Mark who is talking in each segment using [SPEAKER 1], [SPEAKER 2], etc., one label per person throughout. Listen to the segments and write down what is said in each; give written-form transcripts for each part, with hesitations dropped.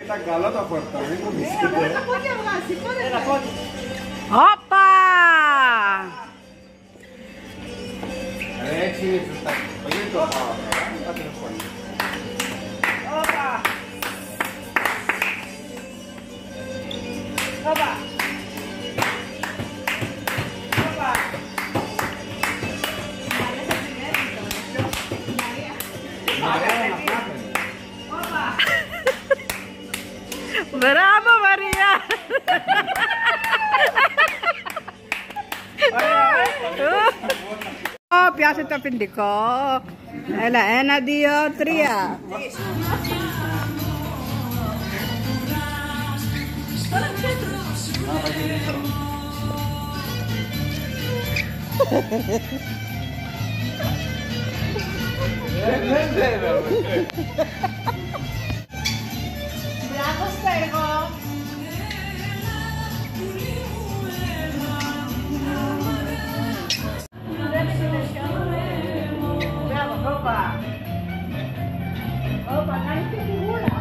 [SPEAKER 1] Ήταν καλό το χορτό, μην μου μισείτε.
[SPEAKER 2] Τα πόδια βγάζει, πόδια.
[SPEAKER 3] Όπα!
[SPEAKER 1] Έτσι είναι σωστά. Δεν το πάω τώρα, θα την φωνή.
[SPEAKER 2] Όπα. Όπα. Όπα.
[SPEAKER 3] Μπράβο Μαρία! Πιάσε το αφεντικό. Έλα, 1, 2, 3.
[SPEAKER 2] Μπράβο Στέργο. Μπράβο, όπα. Όπα, κάνεις τη φιγούρα.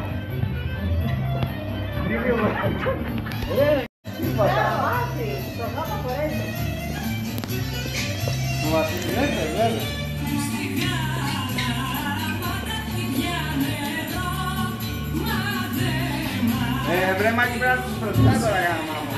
[SPEAKER 2] Μπράβο, άφη. Το γάμα χωρέζει.
[SPEAKER 1] Μου αφήνει, βέβαια. Βρε Μάκη, πρέπει να τους προσφέρω τώρα για να μάθω.